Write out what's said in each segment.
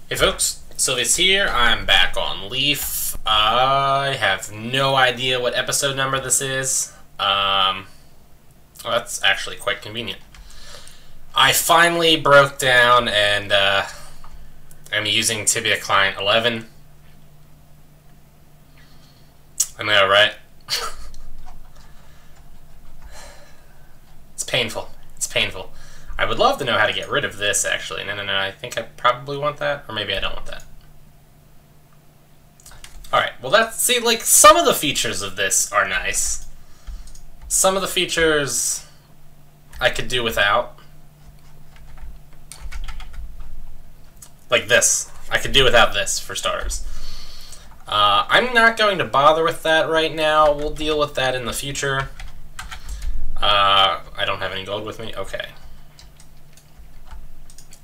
Hey folks, Sylvia's here. I'm back on Leaf. I have no idea what episode number this is. Well, that's actually quite convenient. I finally broke down and I'm using Tibia Client 11. I know, right? It's painful. It's painful. I would love to know how to get rid of this, actually. No, I think I probably want that, or maybe I don't want that. Alright, well see, like, some of the features of this are nice. Some of the features I could do without. Like this. I could do without this, for starters. I'm not going to bother with that right now. We'll deal with that in the future. I don't have any gold with me? Okay.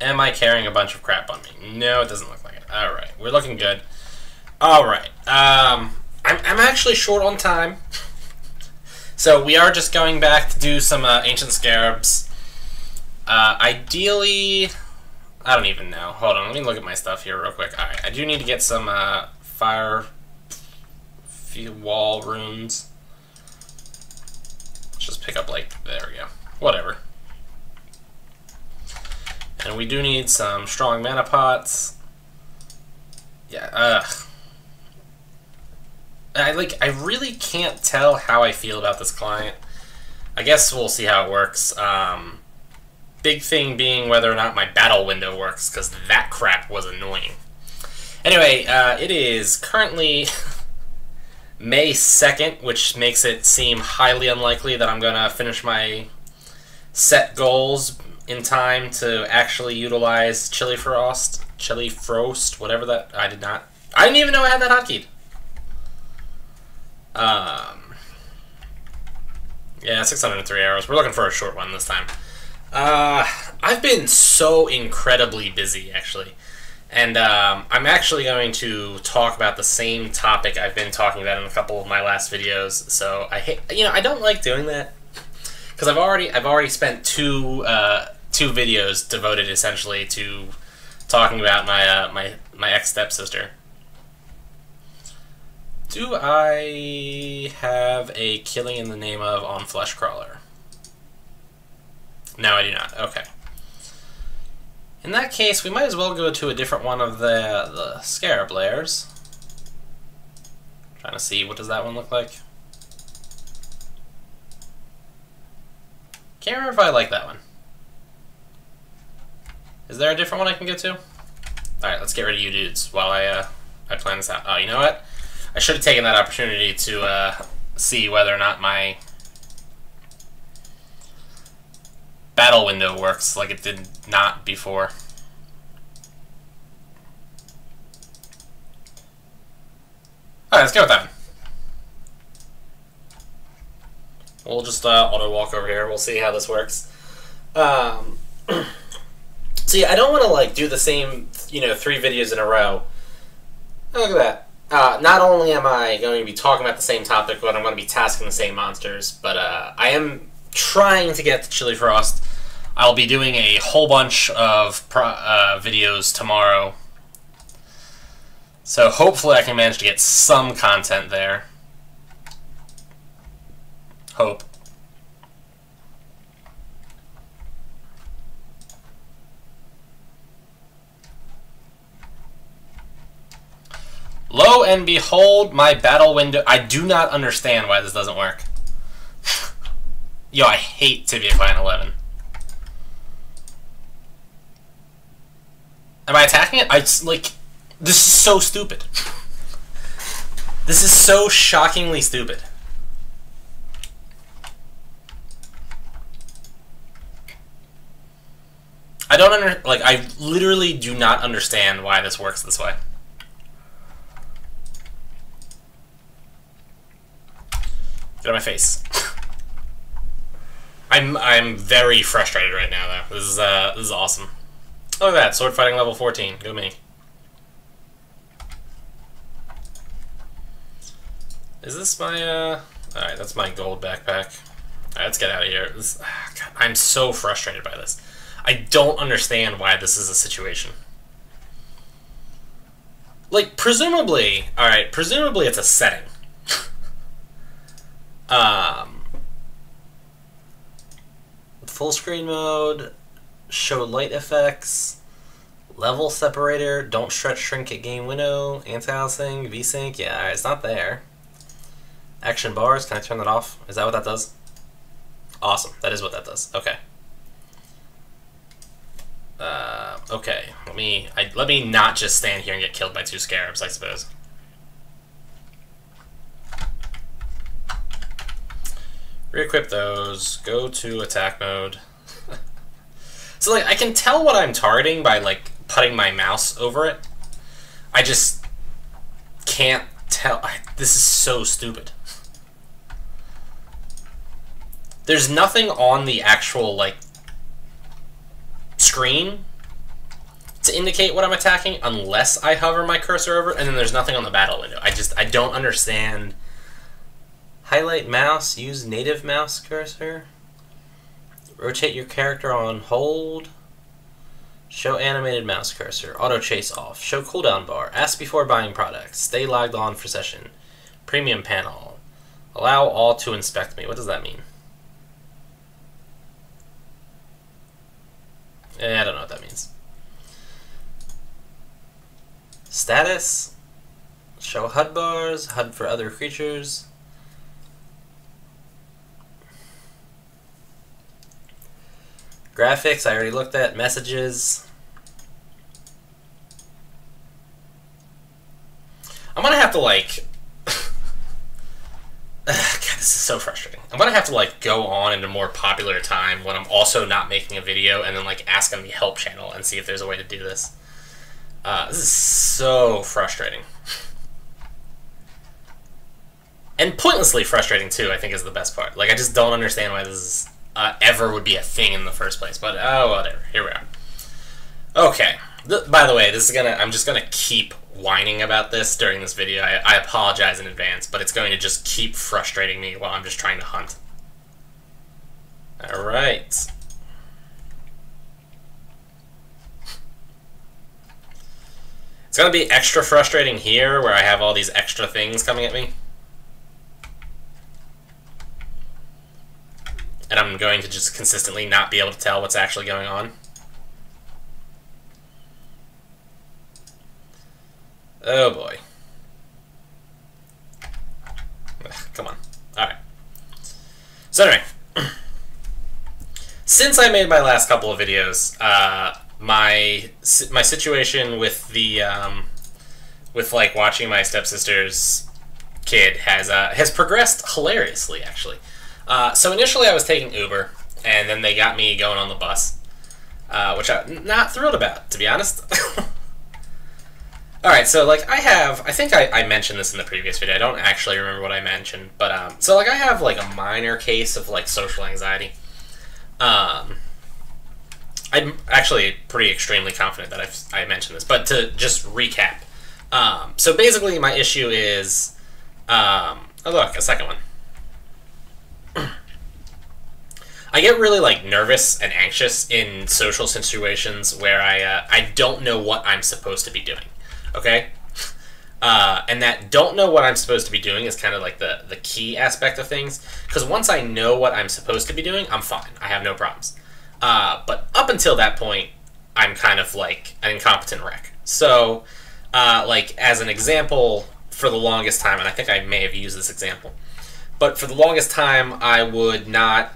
Am I carrying a bunch of crap on me? No, it doesn't look like it. Alright, we're looking good. Alright, I'm actually short on time. So we are just going back to do some ancient scarabs. Ideally, I don't even know. Hold on, let me look at my stuff here real quick. Alright, I do need to get some fire wall runes. Let's just pick up, like, there we go. Whatever. And we do need some strong mana pots. Yeah, I really can't tell how I feel about this client. I guess we'll see how it works. Big thing being whether or not my battle window works, because that crap was annoying. Anyway, it is currently May 2nd, which makes it seem highly unlikely that I'm going to finish my set goals in time to actually utilize Chili Frost, whatever that. I didn't even know I had that hotkeyed. Yeah, 603 arrows. We're looking for a short one this time. I've been so incredibly busy, actually. And I'm actually going to talk about the same topic I've been talking about in a couple of my last videos. So I don't like doing that because I've already spent two videos devoted essentially to talking about my ex-stepsister. Do I have a killing in the name of on Fleshcrawler? No, I do not. Okay. In that case, we might as well go to a different one of the scarab layers. Trying to see, what does that one look like? Can't remember if I like that one. Is there a different one I can go to? Alright, let's get rid of you dudes while I plan this out. Oh, you know what? I should have taken that opportunity to see whether or not my battle window works like it did not before. Alright, let's go with that one. We'll just auto walk over here. We'll see how this works. So yeah, I don't want to like do the same, 3 videos in a row. Oh, look at that. Not only am I going to be talking about the same topic, but I'm going to be tasking the same monsters. But I am trying to get to Chili Frost. I'll be doing a whole bunch of videos tomorrow. So hopefully I can manage to get some content there. Hope. Lo and behold, my battle window... I do not understand why this doesn't work. Yo, I hate Tibia Client 11. Am I attacking it? Like... This is so stupid. This is so shockingly stupid. I don't like, I literally do not understand why this works this way. Get out of my face. I'm very frustrated right now, though. This is awesome. Look at that, sword fighting level 14. Go me. Is this my Alright, that's my gold backpack. Alright, let's get out of here. God, I'm so frustrated by this. I don't understand why this is a situation. Like, presumably, alright, presumably it's a setting. Full screen mode, show light effects, level separator, don't stretch shrink at game window, anti-aliasing, VSync, yeah, it's not there. Action bars, can I turn that off? Is that what that does? Awesome, that is what that does, okay. Okay, let me not just stand here and get killed by 2 scarabs, I suppose. Re-equip those, go to attack mode. So, like, I can tell what I'm targeting by, like, putting my mouse over it. I just can't tell. This is so stupid. There's nothing on the actual, like, screen to indicate what I'm attacking unless I hover my cursor over it, and then there's nothing on the battle window. I don't understand. Highlight mouse, use native mouse cursor. Rotate your character on hold. Show animated mouse cursor. Auto chase off. Show cooldown bar. Ask before buying products. Stay logged on for session. Premium panel. Allow all to inspect me. What does that mean? I don't know what that means. Status. Show HUD bars. HUD for other creatures. Graphics, I already looked at. Messages. I'm gonna have to, like... God, this is so frustrating. I'm gonna have to, like, go on into more popular time when I'm also not making a video and then, like, ask on the help channel and see if there's a way to do this. This is so frustrating. And pointlessly frustrating, too, I think is the best part. Like, I just don't understand why this is... ever would be a thing in the first place, but oh, whatever. Here we are. Okay. By the way, I'm just gonna keep whining about this during this video. I apologize in advance, but it's going to just keep frustrating me while I'm just trying to hunt. All right. It's gonna be extra frustrating here, where I have all these extra things coming at me. And I'm going to just consistently not be able to tell what's actually going on. Oh boy. Ugh, come on. Alright. So anyway. Since I made my last couple of videos, my situation with the, with like watching my stepsister's kid has progressed hilariously, actually. So initially I was taking Uber, and then they got me going on the bus, which I'm not thrilled about, to be honest. Alright, so, like, I think I mentioned this in the previous video. I don't actually remember what I mentioned, but, so, like, I have, like, a minor case of, like, social anxiety. I'm actually pretty extremely confident that I mentioned this, but to just recap. So basically my issue is, oh look, a second one. I get really, like, nervous and anxious in social situations where I don't know what I'm supposed to be doing, okay? And that don't know what I'm supposed to be doing is kind of, like, the key aspect of things, because once I know what I'm supposed to be doing, I'm fine. I have no problems. But up until that point, I'm kind of, like, an incompetent wreck. So, like, as an example, for the longest time, and I think I may have used this example, but for the longest time, I would not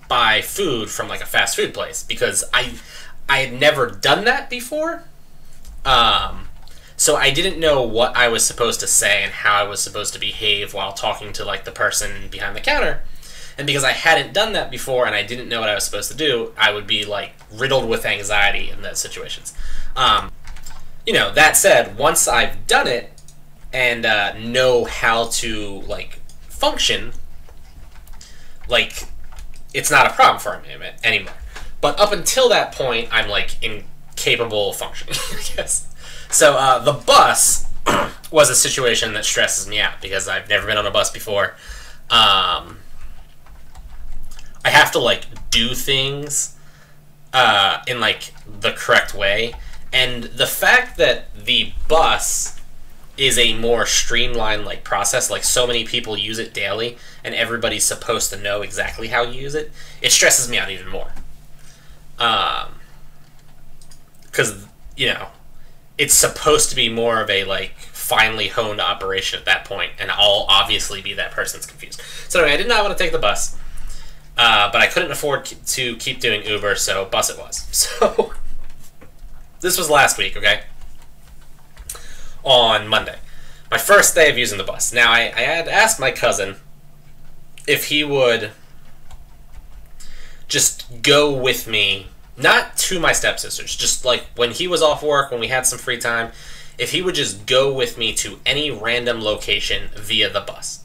buy food from, like, a fast food place because I had never done that before. So I didn't know what I was supposed to say and how I was supposed to behave while talking to, like, the person behind the counter. And because I hadn't done that before and I didn't know what I was supposed to do, I would be, like, riddled with anxiety in those situations. You know, that said, once I've done it and know how to, like, function, like, it's not a problem for me anymore. But up until that point, I'm, like, incapable of functioning, I guess. So, the bus was a situation that stresses me out because I've never been on a bus before. I have to, like, do things in, like, the correct way. And the fact that the bus is a more streamlined like process. Like so many people use it daily, and everybody's supposed to know exactly how you use it. It stresses me out even more. Because you know, it's supposed to be more of a like finely honed operation at that point, and I'll obviously be that person that's confused. So anyway, I did not want to take the bus, but I couldn't afford to keep doing Uber, so bus it was. So this was last week, okay? On Monday. My first day of using the bus. Now, I had asked my cousin if he would just go with me, not to my stepsisters, just like when he was off work, when we had some free time, if he would just go with me to any random location via the bus.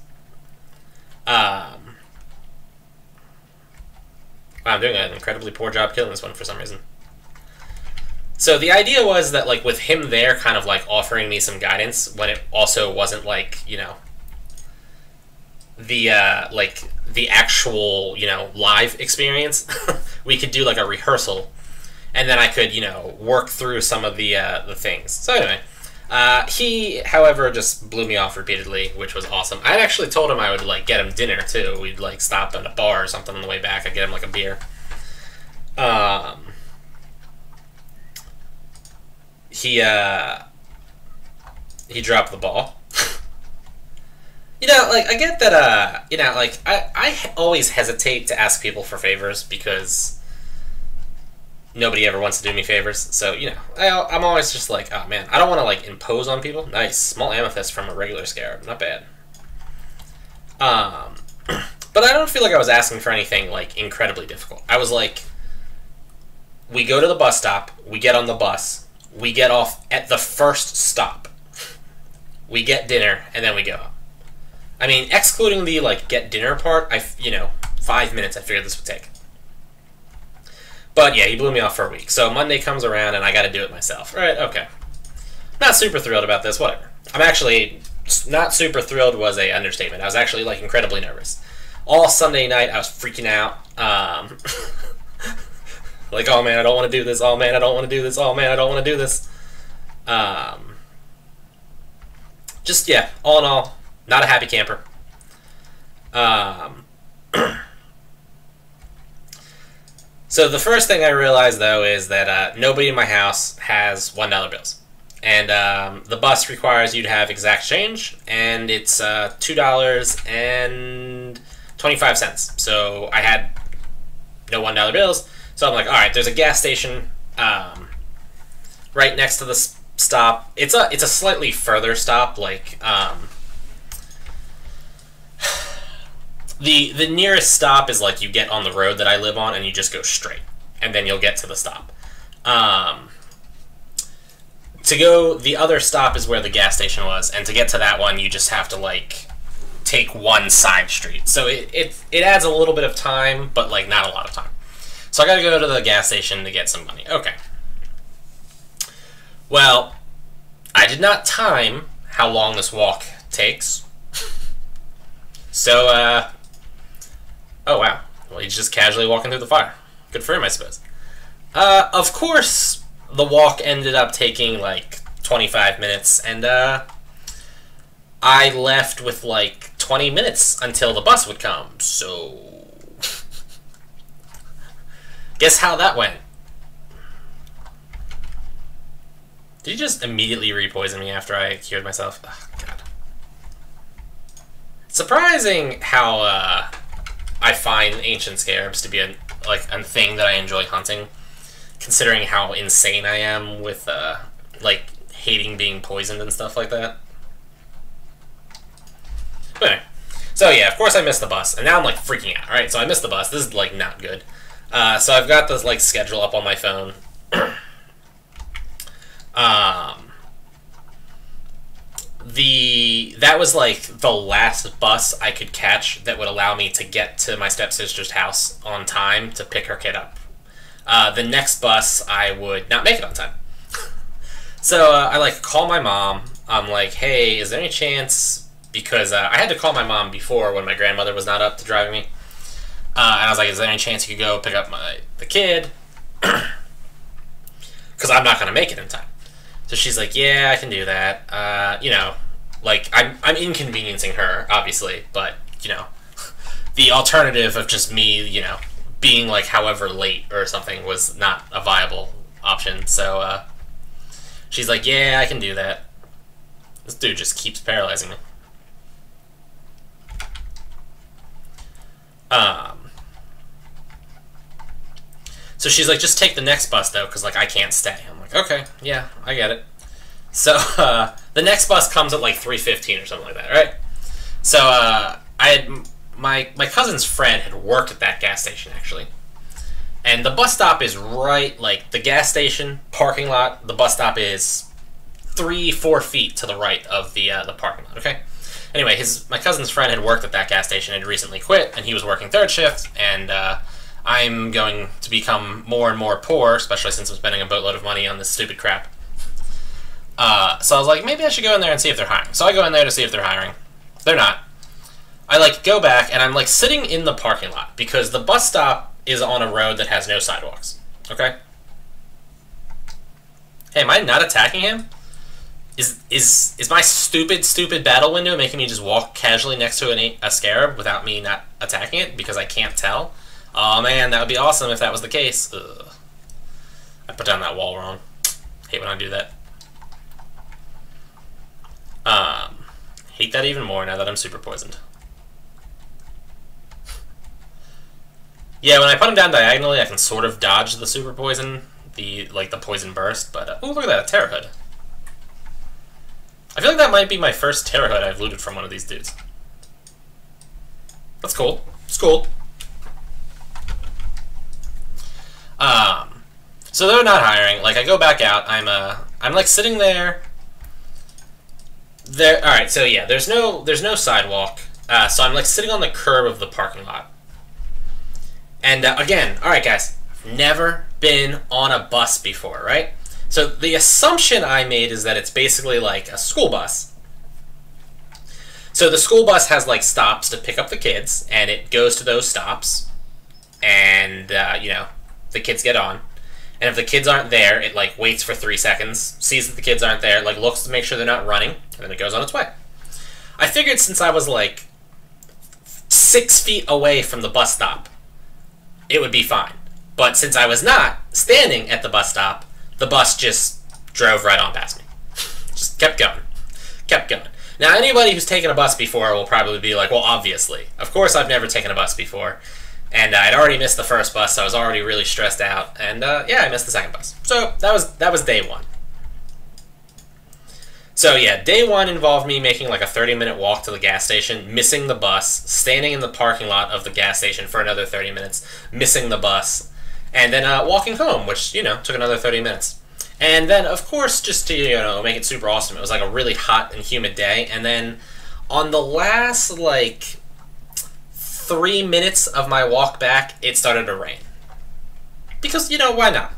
I'm doing an incredibly poor job killing this one for some reason. So the idea was that, like, with him there kind of, like, offering me some guidance when it also wasn't, like, you know, the actual, you know, live experience, we could do, like, a rehearsal, and then I could, you know, work through some of the things. So anyway, he, however, just blew me off repeatedly, which was awesome. I had actually told him I would, like, get him dinner, too. We'd, like, stop at a bar or something on the way back. I'd get him, like, a beer. He dropped the ball. You know, like, I get that, you know, like, I always hesitate to ask people for favors because nobody ever wants to do me favors. So, you know, I'm always just like, oh, man, I don't want to, like, impose on people. Nice. Small amethyst from a regular scarab. Not bad. But I don't feel like I was asking for anything, like, incredibly difficult. I was like, we go to the bus stop, we get on the bus, we get off at the first stop, we get dinner, and then we go up. I mean, excluding the, like, get dinner part, you know, 5 minutes I figured this would take. But, yeah, he blew me off for a week. So Monday comes around, and I gotta do it myself. Right, okay. Not super thrilled about this, whatever. I'm actually, not super thrilled was a understatement. I was actually, like, incredibly nervous. All Sunday night, I was freaking out. Like, oh man, I don't want to do this. Oh man, I don't want to do this. Oh man, I don't want to do this. Just, yeah, all in all, not a happy camper. So the first thing I realized, though, is that nobody in my house has $1 bills. And the bus requires you to have exact change, and it's $2.25. So I had no $1 bills. So I'm like, all right, there's a gas station right next to the stop. It's a slightly further stop, like the nearest stop is like you get on the road that I live on and you just go straight, and then you'll get to the stop. To go, the other stop is where the gas station was, and to get to that one, you just have to like take one side street. So it adds a little bit of time, but like not a lot of time. So I gotta go to the gas station to get some money. Okay. Well, I did not time how long this walk takes. So, oh wow. Well, he's just casually walking through the fire. Good for him, I suppose. Of course, the walk ended up taking like 25 minutes, and I left with like 20 minutes until the bus would come, so guess how that went? Did you just immediately re-poison me after I cured myself? Oh, God. Surprising how I find ancient scarabs to be a thing that I enjoy hunting, considering how insane I am with like hating being poisoned and stuff like that. But anyway, so yeah, of course I missed the bus, and now I'm like freaking out. Right, so I missed the bus. This is like not good. So I've got this like schedule up on my phone. That was like the last bus I could catch that would allow me to get to my stepsister's house on time to pick her kid up. The next bus I would not make it on time. So I like call my mom. I'm like, hey, is there any chance? Because I had to call my mom before when my grandmother was not up to driving me. And I was like, is there any chance you could go pick up the kid? Because I'm not going to make it in time. So she's like, yeah, I can do that. You know, like, I'm inconveniencing her, obviously, but, you know, the alternative of just me, you know, being, like, however late or something was not a viable option. So, she's like, yeah, I can do that. This dude just keeps paralyzing me. So she's like, just take the next bus, though, because, like, I can't stay. I'm like, okay, yeah, I get it. So, the next bus comes at, like, 3:15 or something like that, right? So, I had... My cousin's friend had worked at that gas station, actually. And the bus stop is right, like, the gas station, parking lot, the bus stop is 3-4 feet to the right of the parking lot, okay? Anyway, my cousin's friend had worked at that gas station and recently quit, and he was working third shift, and I'm going to become more and more poor, especially since I'm spending a boatload of money on this stupid crap. So I was like, maybe I should go in there and see if they're hiring. So I go in there to see if they're hiring. They're not. I, like, go back, and I'm, like, sitting in the parking lot, because the bus stop is on a road that has no sidewalks, okay? Hey, am I not attacking him? Is my stupid battle window making me just walk casually next to a scarab without me not attacking it because I can't tell? Oh man, that would be awesome if that was the case. Ugh. I put down that wall wrong. Hate when I do that. Hate that even more now that I'm super poisoned. Yeah, when I put him down diagonally, I can sort of dodge the super poison, the poison burst, but oh, look at that, a terror hood. I feel like that might be my first terror hood I've looted from one of these dudes. That's cool. It's cool. So they're not hiring. Like, I go back out. I'm like sitting there. All right. So yeah, there's no sidewalk. So I'm like sitting on the curb of the parking lot. And again, all right, guys, never been on a bus before, right? So the assumption I made is that it's basically like a school bus. So the school bus has like stops to pick up the kids, and it goes to those stops, and you know, the kids get on. And if the kids aren't there, it like waits for 3 seconds, sees that the kids aren't there, like looks to make sure they're not running, and then it goes on its way. I figured since I was like 6 feet away from the bus stop, it would be fine. But since I was not standing at the bus stop, the bus just drove right on past me. Just kept going. Kept going. Now, anybody who's taken a bus before will probably be like, well, obviously. Of course I've never taken a bus before. And I'd already missed the first bus, so I was already really stressed out. And, yeah, I missed the second bus. So, that was day one. So, yeah, day one involved me making like a 30-minute walk to the gas station, missing the bus, standing in the parking lot of the gas station for another 30 minutes, missing the bus, and then walking home, which, you know, took another 30 minutes. And then, of course, just to, you know, make it super awesome, it was like a really hot and humid day. And then on the last, like, 3 minutes of my walk back, it started to rain. Because, you know, why not?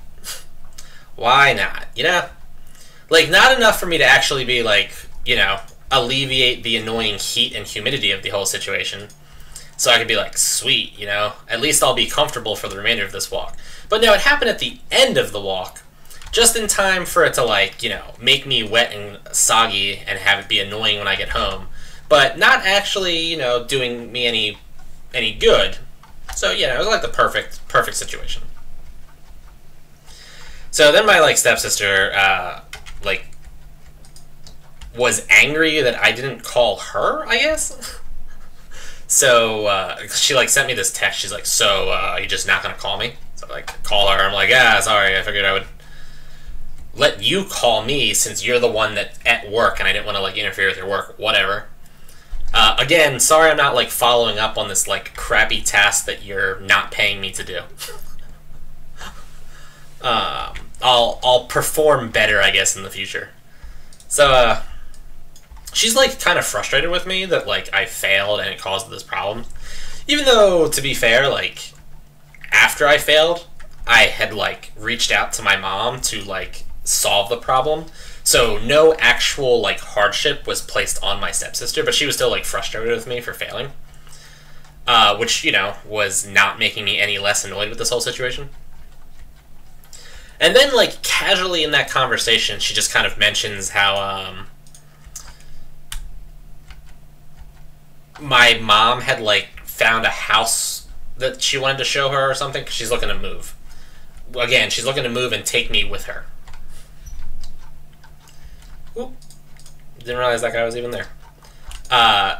Why not, you know? Like, not enough for me to actually be, like, you know, alleviate the annoying heat and humidity of the whole situation. So I could be like, sweet, you know, at least I'll be comfortable for the remainder of this walk. But no, it happened at the end of the walk, just in time for it to, like, you know, make me wet and soggy and have it be annoying when I get home. But not actually, you know, doing me any good. So, yeah, it was like the perfect situation. So then my, like, stepsister, like, was angry that I didn't call her, I guess? So, she, like, sent me this text. She's like, so, are you just not gonna call me? So, like, call her. I'm like, yeah, sorry, I figured I would let you call me since you're the one that's at work and I didn't want to, like, interfere with your work, whatever. Again, sorry I'm not, like, following up on this, like, crappy task that you're not paying me to do. I'll perform better, I guess, in the future. So, she's, like, kind of frustrated with me that, like, I failed and it caused this problem. Even though, to be fair, like, after I failed, I had, like, reached out to my mom to, like, solve the problem. So no actual, like, hardship was placed on my stepsister, but she was still, like, frustrated with me for failing. Which, you know, was not making me any less annoyed with this whole situation. And then, like, casually in that conversation, she just kind of mentions how, my mom had, like, found a house that she wanted to show her or something, because she's looking to move. Again, she's looking to move and take me with her. Oop. Didn't realize that guy was even there.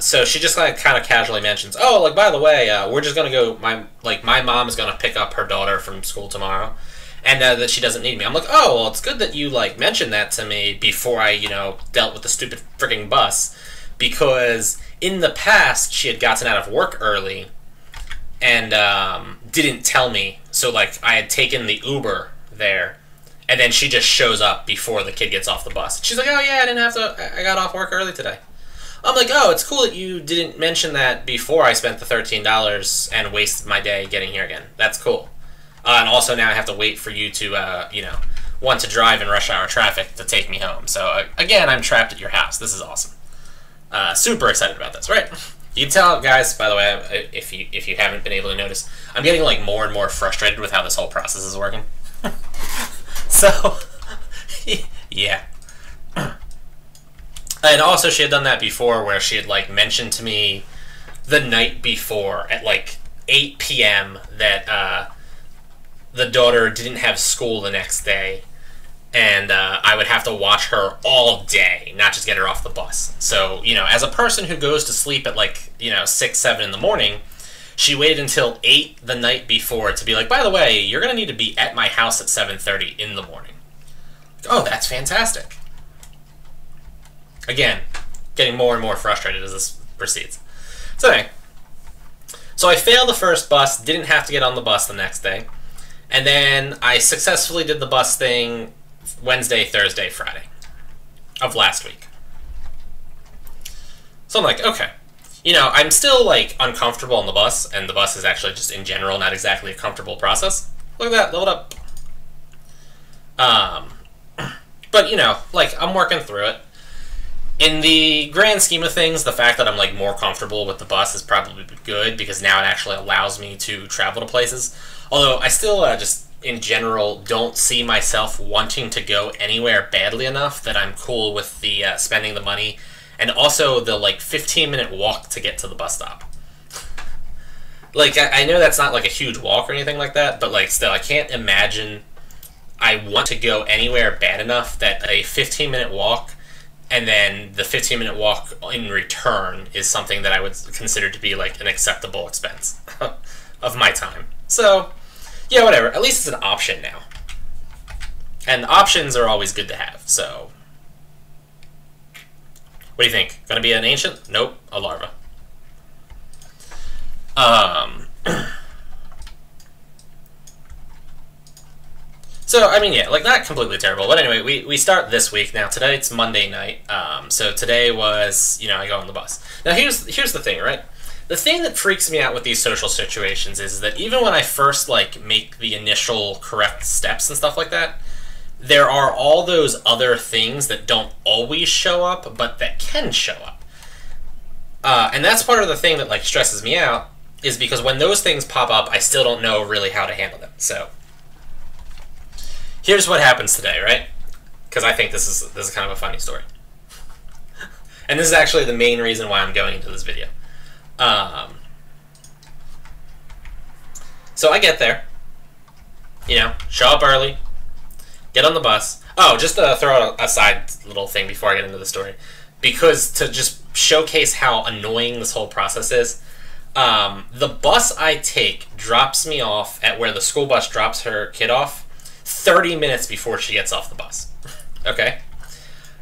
So she just, like, kind of casually mentions, oh, like, by the way, we're just gonna go, my mom is gonna pick up her daughter from school tomorrow, and that she doesn't need me. I'm like, oh, well, it's good that you, like, mentioned that to me before I, you know, dealt with the stupid freaking bus, because in the past, she had gotten out of work early and didn't tell me. So, like, I had taken the Uber there, and then she just shows up before the kid gets off the bus. She's like, oh, yeah, I got off work early today. I'm like, oh, it's cool that you didn't mention that before I spent the $13 and wasted my day getting here again. That's cool. And also now I have to wait for you to, you know, want to drive in rush hour traffic to take me home. So, again, I'm trapped at your house. This is awesome. Super excited about this, right? You can tell, guys, by the way, if you haven't been able to notice, I'm getting, like, more and more frustrated with how this whole process is working. So, yeah. And also, she had done that before, where she had, like, mentioned to me the night before at, like, 8 p.m. that the daughter didn't have school the next day, and I would have to watch her all day, not just get her off the bus. So, you know, as a person who goes to sleep at, like, you know, 6, 7 in the morning, she waited until 8 the night before to be like, by the way, you're going to need to be at my house at 7:30 in the morning. Oh, that's fantastic. Again, getting more and more frustrated as this proceeds. So anyway, so I failed the first bus, didn't have to get on the bus the next day, and then I successfully did the bus thing Wednesday, Thursday, Friday of last week. So I'm like, okay. You know, I'm still, like, uncomfortable on the bus, and the bus is actually just, in general, not exactly a comfortable process. Look at that, load up. But, you know, like, I'm working through it. In the grand scheme of things, the fact that I'm, like, more comfortable with the bus is probably good, because now it actually allows me to travel to places. Although, I still just, in general, don't see myself wanting to go anywhere badly enough that I'm cool with the spending the money, and also the, like, 15-minute walk to get to the bus stop. Like, I know that's not, like, a huge walk or anything like that, but, like, still, I can't imagine I want to go anywhere bad enough that a 15-minute walk and then the 15-minute walk in return is something that I would consider to be, like, an acceptable expense of my time. So, yeah, whatever. At least it's an option now. And options are always good to have, so... What do you think? Gonna be an ancient? Nope, a larva. So, I mean, yeah, like, not completely terrible. But anyway, we start this week. Now, today it's Monday night. So today was, you know, I go on the bus. Now, here's the thing, right? The thing that freaks me out with these social situations is that even when I first, like, make the initial correct steps and stuff like that, there are all those other things that don't always show up, but that can show up. And that's part of the thing that, like, stresses me out, is because when those things pop up, I still don't know really how to handle them. So, here's what happens today, right? Because I think this is kind of a funny story. And this is actually the main reason why I'm going into this video. So I get there, you know, show up early, get on the bus. Oh, just to throw out a side little thing before I get into the story. Because to just showcase how annoying this whole process is, the bus I take drops me off at where the school bus drops her kid off 30 minutes before she gets off the bus. Okay?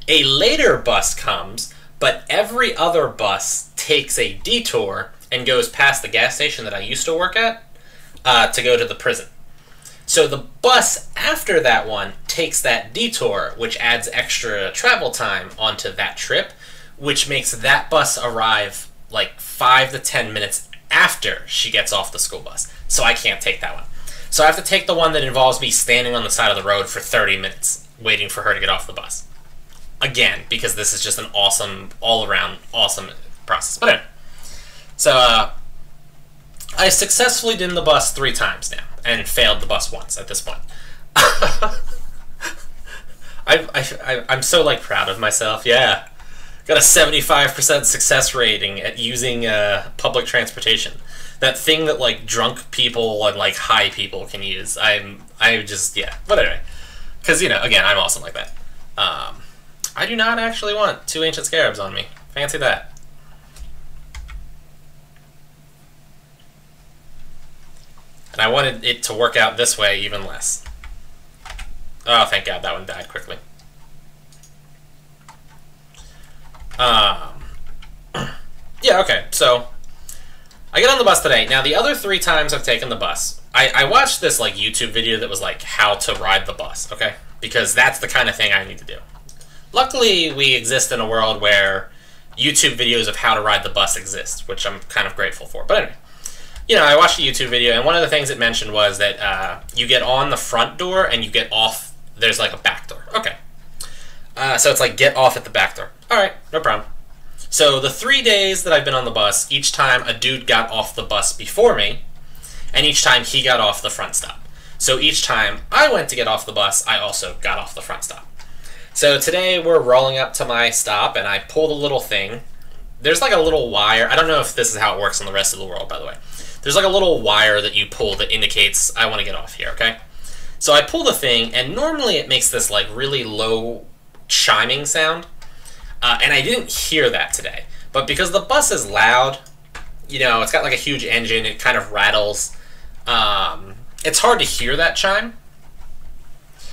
A later bus comes, but every other bus takes a detour and goes past the gas station that I used to work at to go to the prison. So the bus after that one takes that detour, which adds extra travel time onto that trip, which makes that bus arrive like 5 to 10 minutes after she gets off the school bus. So I can't take that one. So I have to take the one that involves me standing on the side of the road for 30 minutes, waiting for her to get off the bus. Again, because this is just an awesome, all-around awesome process. But anyway, so I successfully did the bus 3 times now, and failed the bus once at this point. I'm so, like, proud of myself. Yeah. Got a 75% success rating at using public transportation. That thing that, like, drunk people and, like, high people can use. I just, yeah. But anyway. Because, you know, again, I'm awesome like that. I do not actually want 2 ancient scarabs on me. Fancy that. And I wanted it to work out this way even less. Oh, thank God, that one died quickly. Yeah, okay, so I get on the bus today. Now, the other 3 times I've taken the bus, I watched this, like, YouTube video that was, like, how to ride the bus, okay? Because that's the kind of thing I need to do. Luckily, we exist in a world where YouTube videos of how to ride the bus exist, which I'm kind of grateful for. But anyway, you know, I watched a YouTube video, and one of the things it mentioned was that you get on the front door and you get off. There's, like, a back door. Okay. So it's like, get off at the back door. All right, no problem. So the 3 days that I've been on the bus, each time a dude got off the bus before me, and each time he got off the front stop. So each time I went to get off the bus, I also got off the front stop. So today we're rolling up to my stop, and I pulled a little thing. There's like a little wire. I don't know if this is how it works in the rest of the world, by the way. There's like a little wire that you pull that indicates I want to get off here, okay? So I pull the thing, and normally it makes this like really low chiming sound. And I didn't hear that today. But because the bus is loud, you know, it's got like a huge engine, it kind of rattles. It's hard to hear that chime.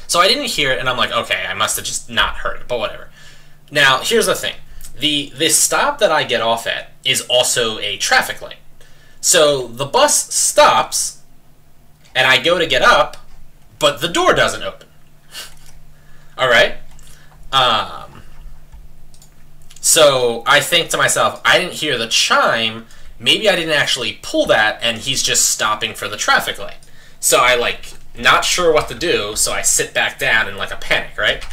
So I didn't hear it, and I'm like, okay, I must have just not heard it, but whatever. Now, here's the thing. The stop that I get off at is also a traffic light. So the bus stops, and I go to get up, but the door doesn't open. All right? So I think to myself, I didn't hear the chime. Maybe I didn't actually pull that, and he's just stopping for the traffic light. So I, like, not sure what to do, so I sit back down in, like, a panic, right?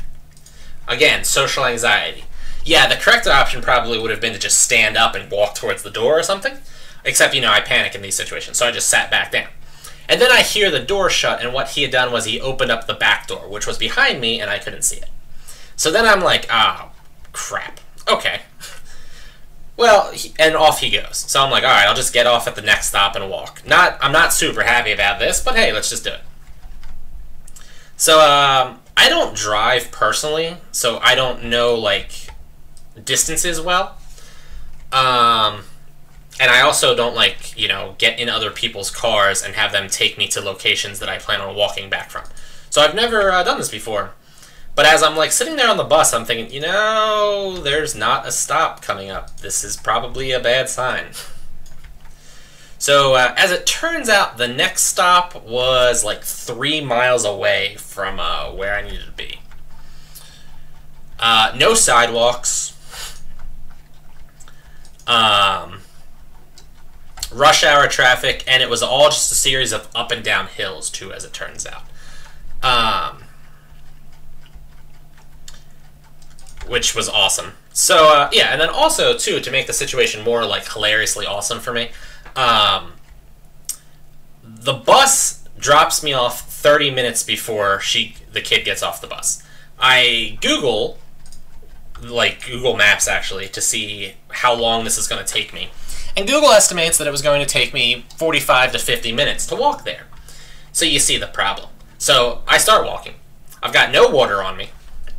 Again, social anxiety. Yeah, the correct option probably would have been to just stand up and walk towards the door or something. Except, you know, I panic in these situations, so I just sat back down. And then I hear the door shut, and what he had done was he opened up the back door, which was behind me, and I couldn't see it. So then I'm like, oh, crap. Okay. Well, and off he goes. So I'm like, all right, I'll just get off at the next stop and walk. I'm not super happy about this, but hey, let's just do it. So, I don't drive personally, so I don't know, like, distances well. And I also don't, like, you know, get in other people's cars and have them take me to locations that I plan on walking back from. So I've never done this before. But as I'm, like, sitting there on the bus, I'm thinking, you know, there's not a stop coming up. This is probably a bad sign. So, as it turns out, the next stop was, like, 3 miles away from where I needed to be. No sidewalks. Rush hour traffic, and it was all just a series of up and down hills, too, as it turns out. Which was awesome. So, yeah, and then also, too, to make the situation more, like, hilariously awesome for me, the bus drops me off 30 minutes before the kid gets off the bus. I Google Maps, actually, to see how long this is going to take me. And Google estimates that it was going to take me 45 to 50 minutes to walk there. So you see the problem. So I start walking. I've got no water on me.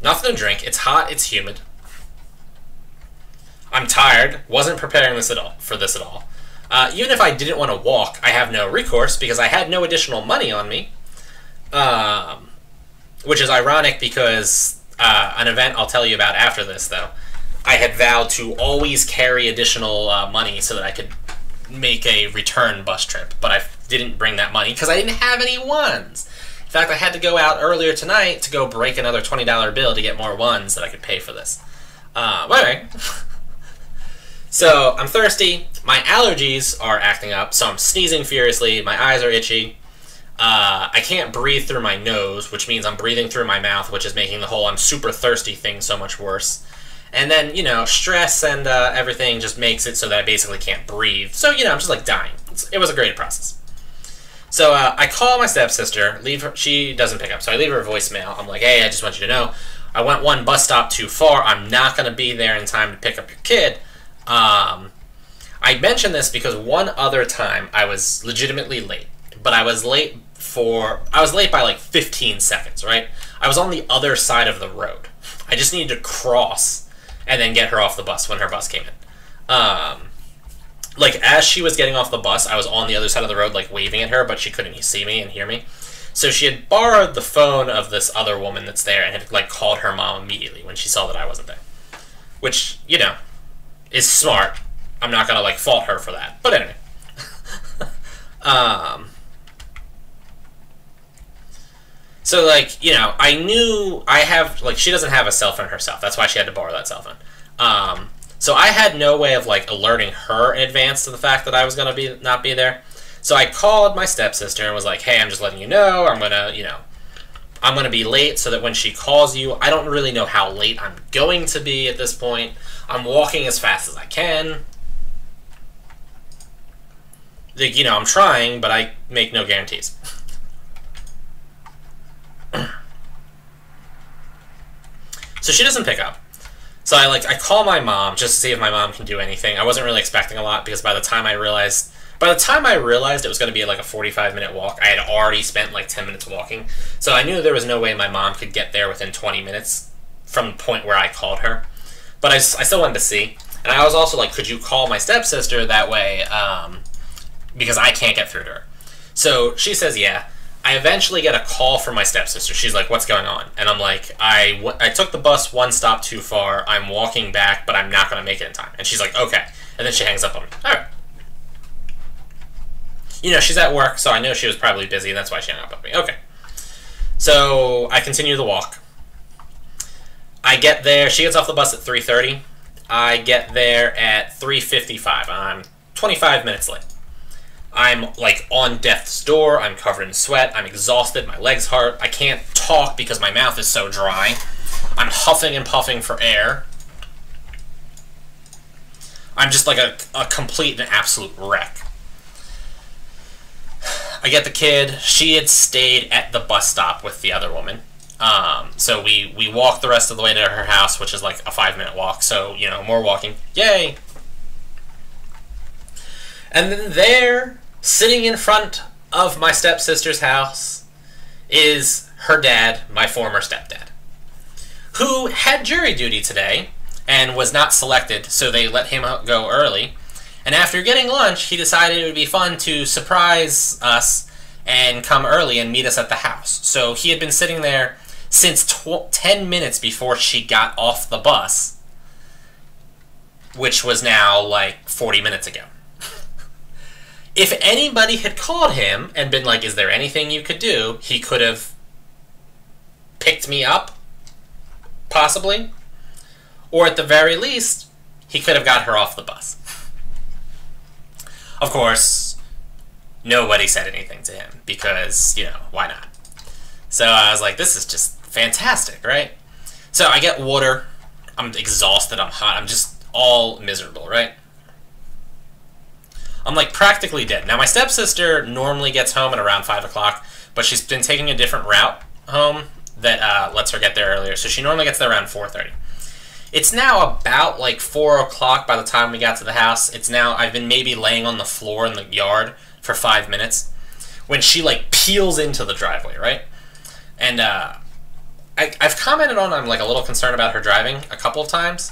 Nothing to drink. It's hot. It's humid. I'm tired. Wasn't preparing for this at all. Even if I didn't want to walk, I have no recourse because I had no additional money on me. Which is ironic because an event I'll tell you about after this, though, I had vowed to always carry additional money so that I could make a return bus trip. But I didn't bring that money because I didn't have any ones. In fact, I had to go out earlier tonight to go break another $20 bill to get more ones that I could pay for this. But anyway. So, I'm thirsty. My allergies are acting up, so I'm sneezing furiously. My eyes are itchy. I can't breathe through my nose, which means I'm breathing through my mouth, which is making the whole I'm super thirsty thing so much worse. And then, you know, stress and everything just makes it so that I basically can't breathe. So, you know, I'm just, like, dying. It was a great process. So I call my stepsister, leave her, she doesn't pick up, so I leave her a voicemail. I'm like, hey, I just want you to know, I went one bus stop too far. I'm not going to be there in time to pick up your kid. I mentioned this because one other time I was legitimately late, but I was late by like 15 seconds, right? I was on the other side of the road. I just needed to cross and then get her off the bus when her bus came in. Like, as she was getting off the bus, I was on the other side of the road, like, waving at her, but she couldn't see me and hear me. So she had borrowed the phone of this other woman that's there and had, like, called her mom immediately when she saw that I wasn't there. Which, you know, is smart. I'm not gonna, like, fault her for that. But anyway. So, like, you know, I knew she doesn't have a cell phone herself. That's why she had to borrow that cell phone. So I had no way of, like, alerting her in advance to the fact that I was going to not be there. So I called my stepsister and was like, hey, I'm just letting you know, I'm going to be late so that when she calls you, I don't really know how late I'm going to be at this point. I'm walking as fast as I can. Like, you know, I'm trying, but I make no guarantees. So she doesn't pick up. So I call my mom just to see if my mom can do anything. I wasn't really expecting a lot because by the time I realized it was going to be like a 45-minute walk, I had already spent like 10 minutes walking. So I knew there was no way my mom could get there within 20 minutes from the point where I called her. But I still wanted to see. And I was also like, could you call my stepsister that way? Because I can't get through to her. So she says, yeah. I eventually get a call from my stepsister. She's like, what's going on? And I'm like, I took the bus one stop too far. I'm walking back, but I'm not going to make it in time. And she's like, okay. And then she hangs up on me. All right. You know, she's at work, so I know she was probably busy, and that's why she hung up on me. Okay. So I continue the walk. I get there. She gets off the bus at 3:30. I get there at 3:55. I'm 25 minutes late. I'm, like, on death's door. I'm covered in sweat. I'm exhausted. My legs hurt. I can't talk because my mouth is so dry. I'm huffing and puffing for air. I'm just like a complete and absolute wreck. I get the kid. She had stayed at the bus stop with the other woman. So we walked the rest of the way to her house, which is like a 5-minute walk. So, you know, more walking. Yay! And then there, sitting in front of my stepsister's house, is her dad, my former stepdad, who had jury duty today and was not selected, so they let him go early. And after getting lunch, he decided it would be fun to surprise us and come early and meet us at the house. So he had been sitting there since 10 minutes before she got off the bus, which was now like 40 minutes ago. If anybody had called him and been like, is there anything you could do, he could have picked me up, possibly. Or at the very least, he could have got her off the bus. Of course, nobody said anything to him because, you know, why not? So I was like, this is just fantastic, right? So I get water. I'm exhausted. I'm hot. I'm just all miserable, right? I'm like practically dead. Now my stepsister normally gets home at around 5 o'clock, but she's been taking a different route home that lets her get there earlier. So she normally gets there around 4:30. It's now about like 4 o'clock by the time we got to the house. I've been maybe laying on the floor in the yard for 5 minutes when she like peels into the driveway, right? And I've commented on I'm like a little concerned about her driving a couple of times.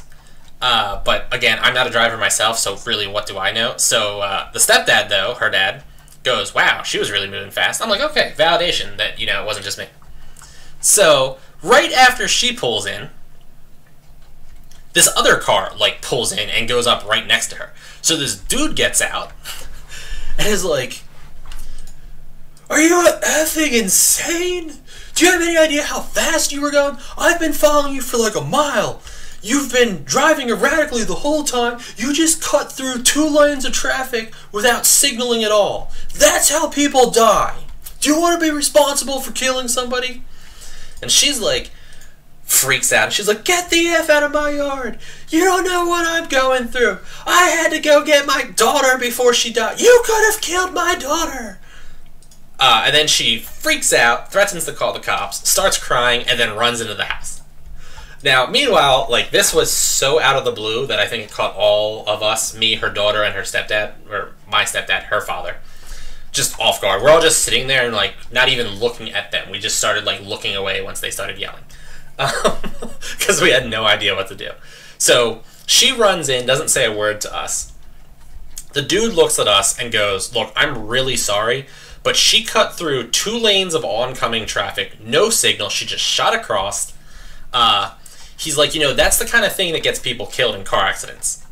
But again, I'm not a driver myself, so really what do I know? So the stepdad, though, her dad, goes, wow, she was really moving fast. I'm like, okay, validation that, you know, it wasn't just me. So right after she pulls in, this other car, like, pulls in and goes up right next to her. So this dude gets out and is like, are you effing insane? Do you have any idea how fast you were going? I've been following you for like a mile. You've been driving erratically the whole time. You just cut through 2 lanes of traffic without signaling at all. That's how people die. Do you want to be responsible for killing somebody? And she's like, freaks out. She's like, get the F out of my yard. You don't know what I'm going through. I had to go get my daughter before she died. You could have killed my daughter. And then she freaks out, threatens to call the cops, starts crying, and then runs into the house. Now, meanwhile, like, this was so out of the blue that I think it caught all of us, me, her daughter, and her stepdad, or my stepdad, her father, just off guard. We're all just sitting there and, like, not even looking at them. We just started, like, looking away once they started yelling. Because we had no idea what to do. So, she runs in, doesn't say a word to us. The dude looks at us and goes, look, I'm really sorry, but she cut through 2 lanes of oncoming traffic, no signal, she just shot across. He's like, you know, that's the kind of thing that gets people killed in car accidents.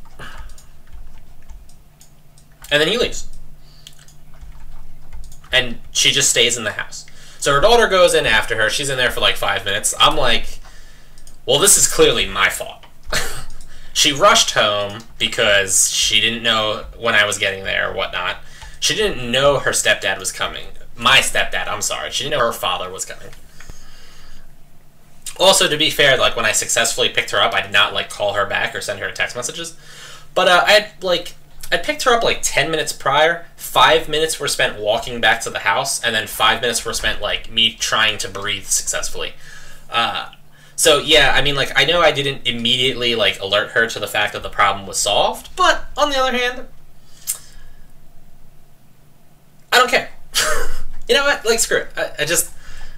And then he leaves. And she just stays in the house. So her daughter goes in after her. She's in there for like 5 minutes. I'm like, well, this is clearly my fault. She rushed home because she didn't know when I was getting there or whatnot. She didn't know her stepdad was coming. My stepdad, I'm sorry. She didn't know her father was coming. Also, to be fair, like, when I successfully picked her up, I did not, like, call her back or send her text messages. But I picked her up, like, 10 minutes prior. 5 minutes were spent walking back to the house, and then 5 minutes were spent, like, me trying to breathe successfully. So, yeah, I mean, like, I know I didn't immediately, like, alert her to the fact that the problem was solved, but, on the other hand, I don't care. You know what? Like, screw it. I just...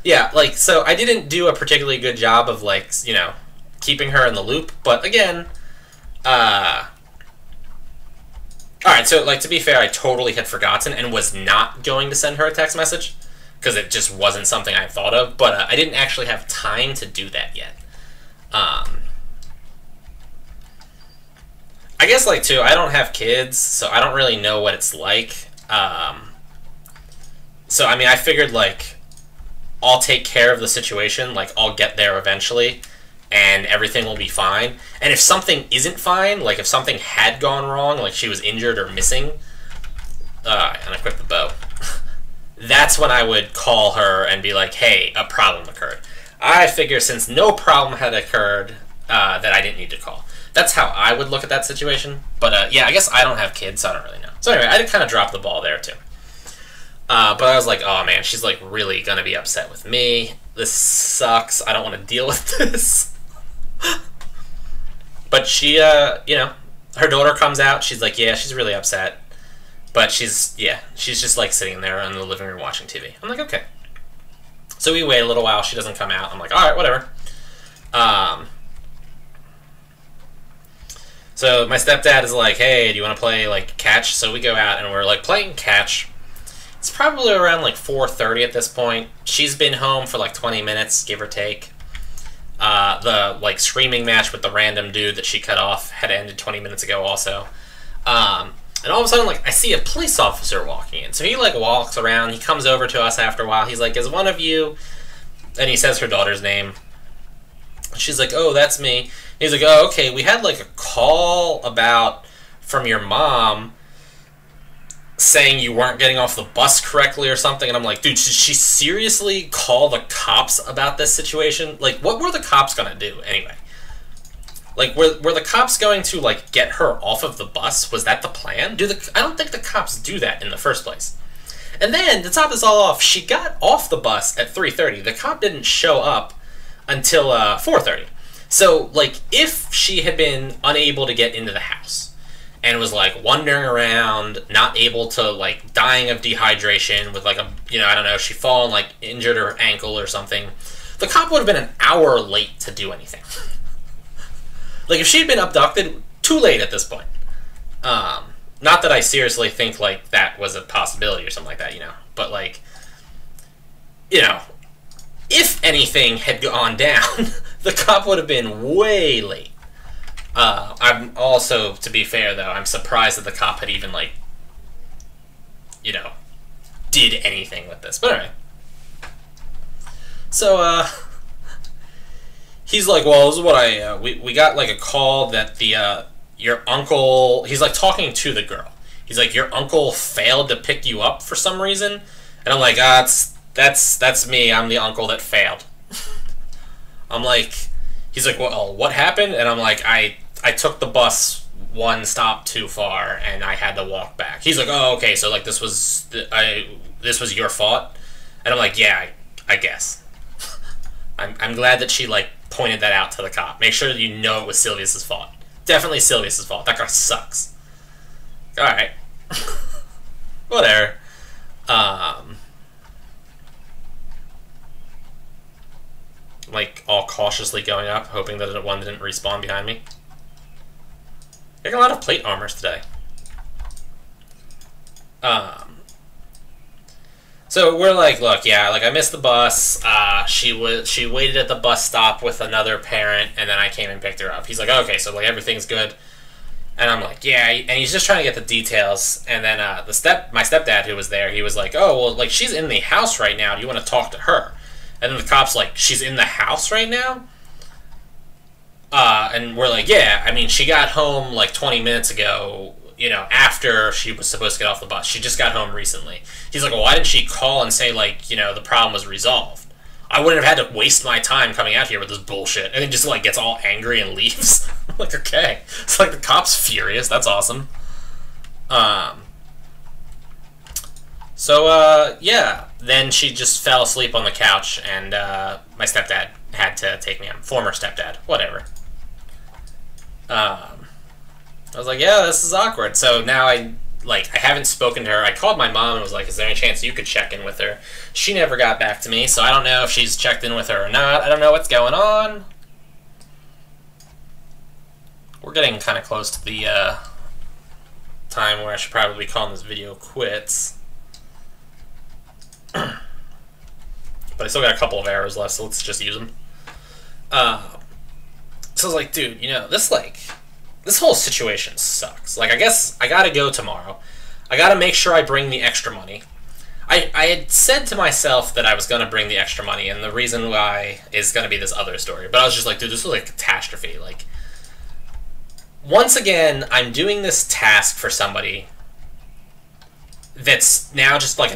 Yeah, like, so I didn't do a particularly good job of, like, you know, keeping her in the loop, but again, alright, so, like, to be fair, I totally had forgotten and was not going to send her a text message, because it just wasn't something I thought of, but I didn't actually have time to do that yet. I guess, like, too, I don't have kids, so I don't really know what it's like. So, I mean, I figured, like, I'll take care of the situation, like, I'll get there eventually, and everything will be fine. And if something isn't fine, like, if something had gone wrong, like she was injured or missing, unequip the bow, that's when I would call her and be like, hey, a problem occurred. I figure since no problem had occurred, that I didn't need to call. That's how I would look at that situation. But, yeah, I guess I don't have kids, so I don't really know. So anyway, I did kind of drop the ball there, too. But I was like, oh man, she's like really gonna be upset with me. This sucks. I don't want to deal with this. But she, you know, her daughter comes out. She's like, yeah, she's really upset. But she's just like sitting there in the living room watching TV. I'm like, okay. So we wait a little while. She doesn't come out. I'm like, all right, whatever. So my stepdad is like, hey, do you want to play like catch? So we go out and we're like playing catch. It's probably around like 4:30 at this point. She's been home for like 20 minutes, give or take. The like screaming match with the random dude that she cut off had ended 20 minutes ago also. And all of a sudden, like, I see a police officer walking in. So he like walks around, he comes over to us after a while. He's like, is one of you... And he says her daughter's name. She's like, oh, that's me. He's like, oh, okay, we had like a call from your mom saying you weren't getting off the bus correctly or something. And I'm like, dude, should she seriously call the cops about this situation? Like, what were the cops gonna do anyway? Like, were the cops going to, like, get her off of the bus? Was that the plan? I don't think the cops do that in the first place. And then, to top this all off, she got off the bus at 3:30. The cop didn't show up until 4:30. So, like, if she had been unable to get into the house and was, like, wandering around, not able to, like, dying of dehydration with, like, a, you know, I don't know, she fallen, like, injured her ankle or something, the cop would have been an hour late to do anything. Like, if she had been abducted, too late at this point. Not that I seriously think, like, that was a possibility or something like that, you know. But, like, you know, if anything had gone down, the cop would have been way late. I'm also, to be fair, though, I'm surprised that the cop had even, like, you know, did anything with this. But anyway. So, he's like, well, this is what we got, like, a call that your uncle, he's, like, talking to the girl. He's like, your uncle failed to pick you up for some reason? And I'm like, that's me. I'm the uncle that failed. I'm like, he's like, well, what happened? And I'm like, I took the bus one stop too far, and I had to walk back. He's like, oh, okay, so, like, this was your fault? And I'm like, yeah, I guess. I'm glad that she, like, pointed that out to the cop. Make sure that you know it was Silvius's fault. Definitely Silvius's fault. That guy sucks. Alright. Whatever. Like, all cautiously going up, hoping that one didn't respawn behind me. Getting a lot of plate armors today. So we're like, look, yeah, like I missed the bus. She waited at the bus stop with another parent, and then I came and picked her up. He's like, okay, so like everything's good, and I'm like, yeah, and he's just trying to get the details. And then my stepdad who was there, he was like, oh well, like she's in the house right now. Do you want to talk to her? And then the cop's like, she's in the house right now? And we're like, yeah, I mean, she got home like 20 minutes ago, you know, after she was supposed to get off the bus. She just got home recently. He's like, well, why didn't she call and say, like, you know, the problem was resolved? I wouldn't have had to waste my time coming out here with this bullshit. And then just, like, gets all angry and leaves. I'm like, okay. It's like the cop's furious. That's awesome. Yeah. Then she just fell asleep on the couch, and my stepdad had to take me home. Former stepdad. Whatever. I was like, yeah, this is awkward. So now I haven't spoken to her. I called my mom and was like, is there any chance you could check in with her? She never got back to me, so I don't know if she's checked in with her or not. I don't know what's going on. We're getting kind of close to the time where I should probably be calling this video quits. But I still got a couple of arrows left, so let's just use them. So I was like, dude, you know, this whole situation sucks. Like, I guess I gotta go tomorrow. I gotta make sure I bring the extra money. I had said to myself that I was gonna bring the extra money, and the reason why is gonna be this other story. But I was just like, dude, this was like a catastrophe. Like, once again, I'm doing this task for somebody that's now just like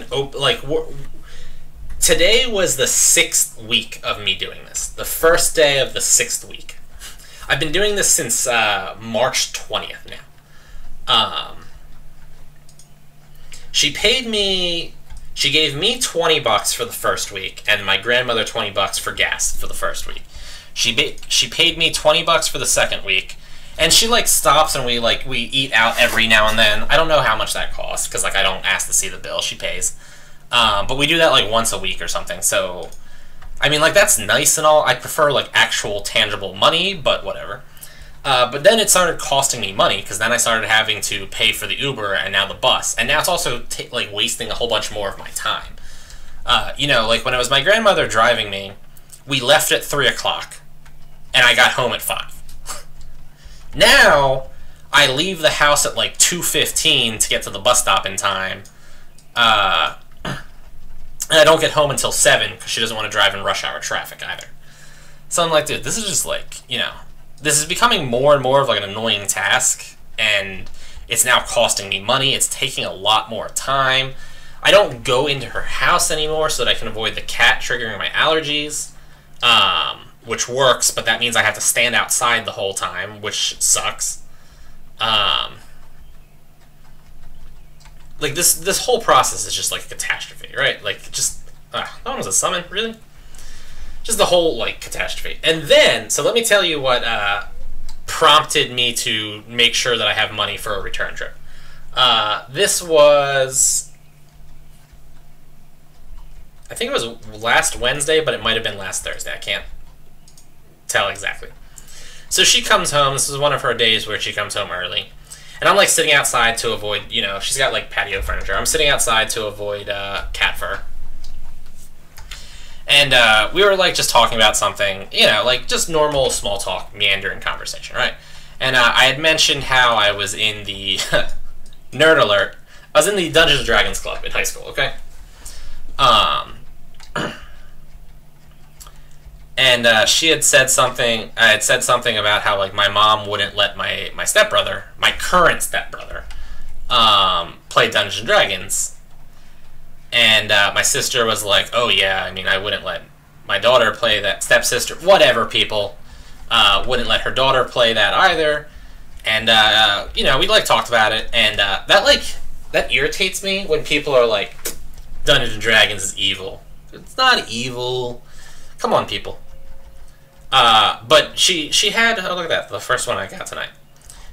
today was the 6th week of me doing this. The first day of the 6th week. I've been doing this since March 20th now. She gave me $20 for the first week, and my grandmother $20 for gas for the first week. She paid me $20 for the second week, and she like stops and we eat out every now and then. I don't know how much that costs because like I don't ask to see the bill. She pays, but we do that like once a week or something. So. I mean, like, that's nice and all. I prefer, like, actual tangible money, but whatever. But then it started costing me money, because then I started having to pay for the Uber and now the bus. And now it's also, like, wasting a whole bunch more of my time. You know, like, when it was my grandmother driving me, we left at 3 o'clock, and I got home at 5. Now, I leave the house at, like, 2:15 to get to the bus stop in time. And I don't get home until 7 because she doesn't want to drive in rush hour traffic either. So I'm like, dude, this is just like, you know, this is becoming more and more of like an annoying task, and it's now costing me money. It's taking a lot more time. I don't go into her house anymore so that I can avoid the cat triggering my allergies, which works, but that means I have to stand outside the whole time, which sucks. Like, this whole process is just, like, a catastrophe, right? Like, just, that one was a summon, really? Just the whole, like, catastrophe. And then, so let me tell you what prompted me to make sure that I have money for a return trip. This was, I think it was last Wednesday, but it might have been last Thursday. I can't tell exactly. So she comes home. This is one of her days where she comes home early. And I'm, like, sitting outside to avoid, you know, she's got, like, patio furniture. I'm sitting outside to avoid cat fur. And we were, like, just talking about something, you know, like, just normal small talk, meandering conversation, right? And I had mentioned how I was in the, nerd alert, I was in the Dungeons & Dragons Club in high school, okay? And she had said something, I had said something about how, like, my mom wouldn't let my stepbrother, my current stepbrother, play Dungeons & Dragons. And my sister was like, oh yeah, I mean, I wouldn't let my daughter play that, stepsister, whatever, people, wouldn't let her daughter play that either. And, you know, we, like, talked about it, and that irritates me when people are like, Dungeons & Dragons is evil. It's not evil. Come on, people. But she had, oh, look at that, the first one I got tonight.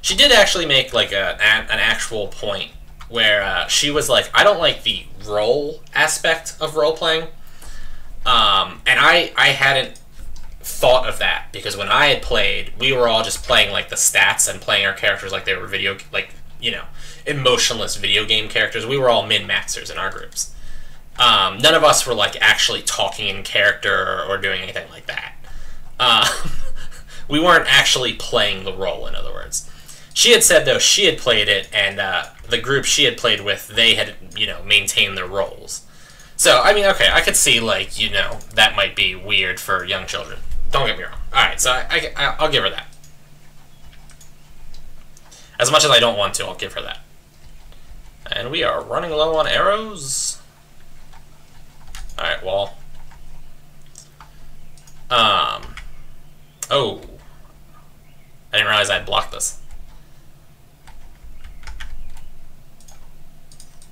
She did actually make like an actual point where she was like, I don't like the role aspect of role playing, and I hadn't thought of that, because when I had played, we were all just playing like the stats and playing our characters like they were emotionless video game characters. We were all min-maxers in our groups. None of us were like actually talking in character or doing anything like that. We weren't actually playing the role, in other words. She had said, though, she had played it, and the group she had played with, they had, maintained their roles. So, I mean, okay, I could see, like, that might be weird for young children. Don't get me wrong. Alright, so I'll give her that. As much as I don't want to, I'll give her that. And we are running low on arrows. Alright, well. Oh. I didn't realize I had blocked this.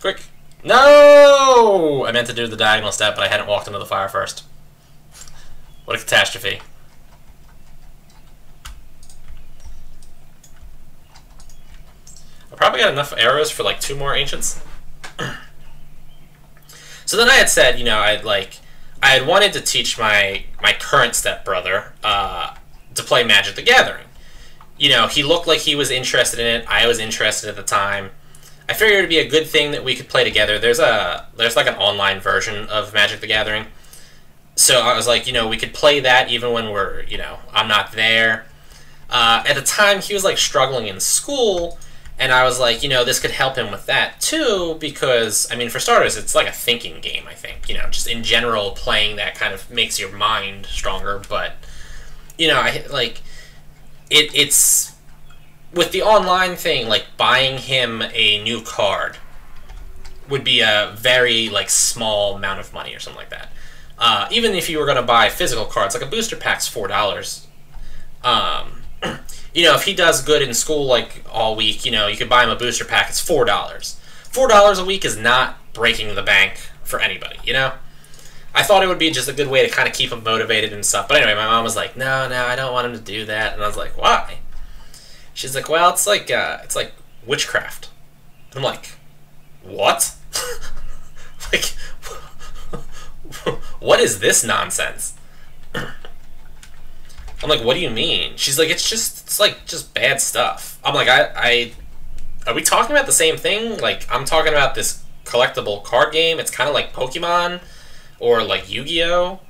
Quick. No! I meant to do the diagonal step, but I hadn't walked into the fire first. What a catastrophe. I probably got enough arrows for like 2 more ancients. So then I had said, I had wanted to teach my current stepbrother to play Magic the Gathering. He looked like he was interested in it. I was interested at the time. I figured it'd be a good thing that we could play together. There's like an online version of Magic the Gathering. So I was like, we could play that even when we're, I'm not there. At the time, he was like struggling in school, and I was like, this could help him with that too, because, I mean, for starters, it's like a thinking game, I think. Just in general, playing that kind of makes your mind stronger, but, it's with the online thing, like buying him a new card would be a very small amount of money or something like that. Even if you were going to buy physical cards, like a booster pack's $4. If he does good in school all week, you could buy him a booster pack. It's $4. $4 a week is not breaking the bank for anybody. I thought it would be just a good way to kind of keep him motivated and stuff. But anyway, my mom was like, no, I don't want him to do that. And I was like, why? She's like, well, it's like witchcraft. And I'm like, what? What is this nonsense? I'm like, what do you mean? She's like, it's just bad stuff. I'm like, are we talking about the same thing? I'm talking about this collectible card game. It's kind of like Pokemon or like Yu-Gi-Oh.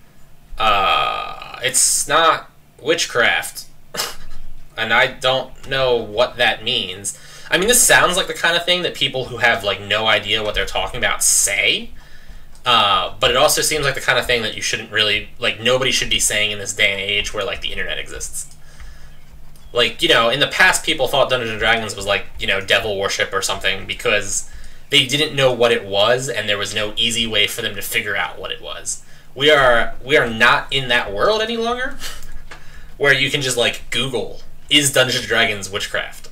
It's not witchcraft. And I don't know what that means. I mean, this sounds like the kind of thing that people who have no idea what they're talking about say. But it also seems like the kind of thing that you shouldn't really, nobody should be saying in this day and age where, the internet exists. In the past, people thought Dungeons & Dragons was, devil worship or something because they didn't know what it was, and there was no easy way for them to figure out what it was. We are not in that world any longer, where you can just, Google, is Dungeons & Dragons witchcraft?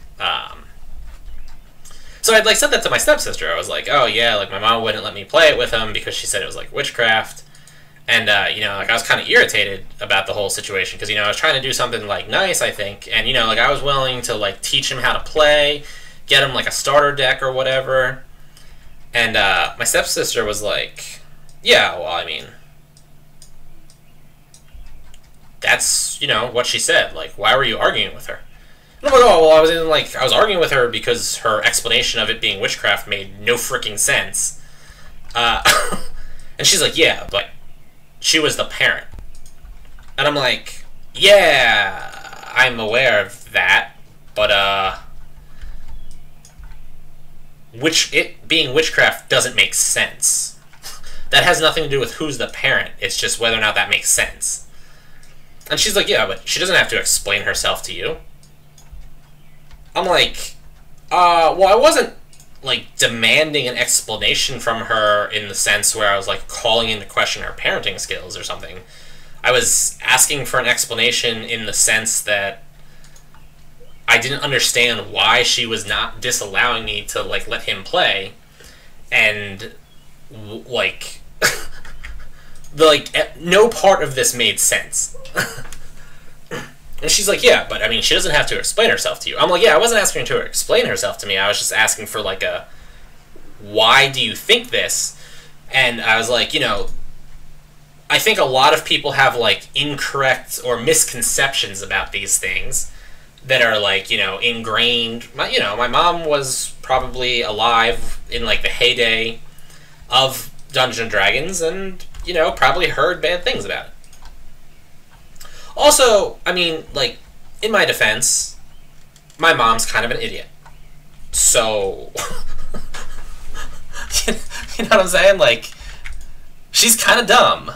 So I'd said that to my stepsister. I was like, oh yeah, my mom wouldn't let me play it with him because she said it was witchcraft. And, I was kind of irritated about the whole situation because, I was trying to do something, nice, I think. And, I was willing to, teach him how to play, get him, a starter deck or whatever. And, my stepsister was like, yeah, well, I mean, that's, what she said. Why were you arguing with her? And I'm like, oh, well, I was arguing with her because her explanation of it being witchcraft made no freaking sense. And she's like, yeah, but she was the parent. And I'm like, yeah, I'm aware of that, but, it being witchcraft doesn't make sense. That has nothing to do with who's the parent. It's just whether or not that makes sense. And she's like, yeah, but she doesn't have to explain herself to you. I'm like, well, I wasn't, demanding an explanation from her in the sense where I was, calling into question her parenting skills or something. I was asking for an explanation in the sense that I didn't understand why she was not disallowing me to, no part of this made sense. And she's like, yeah, but I mean, she doesn't have to explain herself to you. I'm like, yeah, I wasn't asking her to explain herself to me. I was just asking for like a, why do you think this? And I was like, you know, I think a lot of people have like incorrect or misconceptions about these things that are like, you know, ingrained. My mom was probably alive in like the heyday of Dungeons and Dragons, and you know, probably heard bad things about it. Also, I mean, like, in my defense, my mom's kind of an idiot. So, you know what I'm saying? Like, she's kind of dumb.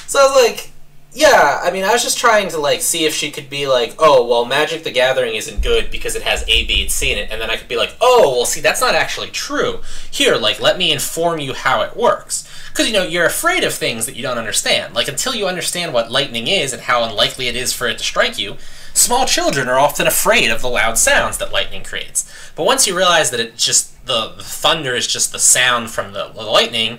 So I was like, yeah, I mean, I was just trying to, like, see if she could be like, oh, well, Magic the Gathering isn't good because it has A, B, and C in it, and then I could be like, oh, well, see, that's not actually true. Here, like, let me inform you how it works. Because, you know, you're afraid of things that you don't understand. Like, until you understand what lightning is and how unlikely it is for it to strike you, small children are often afraid of the loud sounds that lightning creates. But once you realize that it's just, the thunder is just the sound from the lightning,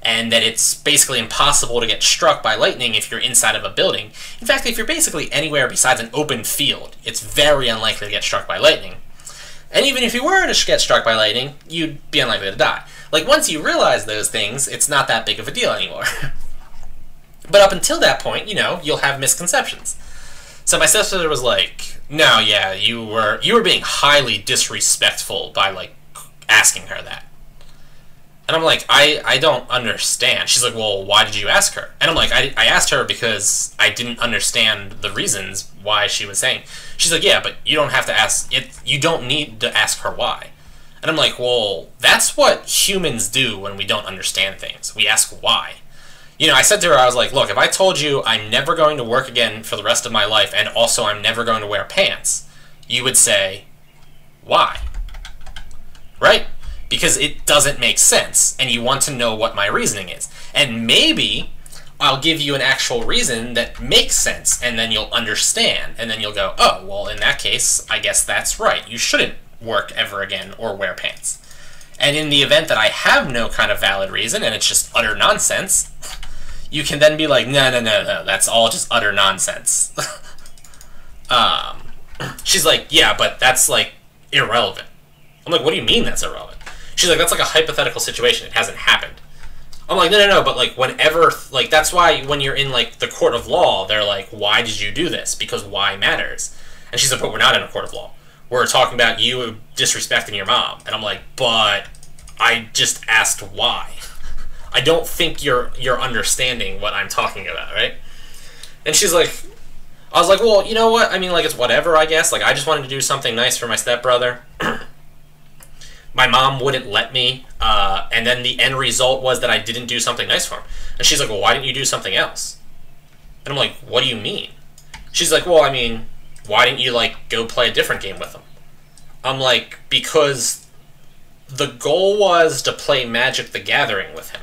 and that it's basically impossible to get struck by lightning if you're inside of a building. In fact, if you're basically anywhere besides an open field, it's very unlikely to get struck by lightning. And even if you were to get struck by lightning, you'd be unlikely to die. Like, once you realize those things, it's not that big of a deal anymore. But up until that point, you know, you'll have misconceptions. So my stepsister was like, no, yeah, you were being highly disrespectful by, like, asking her that. And I'm like, I don't understand. She's like, well, why did you ask her? And I'm like, I asked her because I didn't understand the reasons why she was saying. She's like, yeah, but you don't have to ask it. You don't need to ask her why. And I'm like, well, that's what humans do when we don't understand things. We ask why. You know, I said to her, I was like, look, if I told you I'm never going to work again for the rest of my life, and also I'm never going to wear pants, you would say, why? Right? Because it doesn't make sense, and you want to know what my reasoning is. And maybe I'll give you an actual reason that makes sense, and then you'll understand, and then you'll go, oh, well, in that case, I guess that's right. You shouldn't work ever again or wear pants. And in the event that I have no kind of valid reason, and it's just utter nonsense, you can then be like, no, that's all just utter nonsense. She's like, yeah, but that's, like, irrelevant. I'm like, what do you mean that's irrelevant? She's like, that's like a hypothetical situation. It hasn't happened. I'm like, no, but, like, whenever, like, that's why when you're in, like, the court of law, they're like, why did you do this? Because why matters. And she's like, but we're not in a court of law. We're talking about you disrespecting your mom. And I'm like, but I just asked why. I don't think you're understanding what I'm talking about, right? And she's like, I was like, well, you know what? I mean, like, it's whatever, I guess. Like, I just wanted to do something nice for my stepbrother. My mom wouldn't let me, and then the end result was that I didn't do something nice for him. And she's like, well, why didn't you do something else? And I'm like, what do you mean? She's like, well, I mean, why didn't you, like, go play a different game with him? I'm like, because the goal was to play Magic the Gathering with him.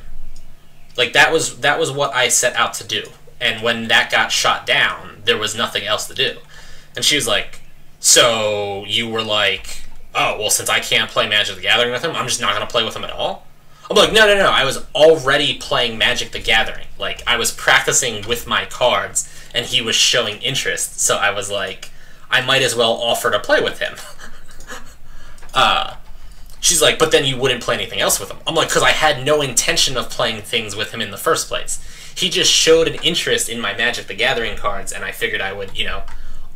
Like, that was what I set out to do. And when that got shot down, there was nothing else to do. And she was like, so you were like, oh, well, since I can't play Magic the Gathering with him, I'm just not going to play with him at all? I'm like, no, I was already playing Magic the Gathering. Like, I was practicing with my cards, and he was showing interest, so I was like, I might as well offer to play with him. She's like, but then you wouldn't play anything else with him. I'm like, because I had no intention of playing things with him in the first place. He just showed an interest in my Magic the Gathering cards, and I figured I would, you know,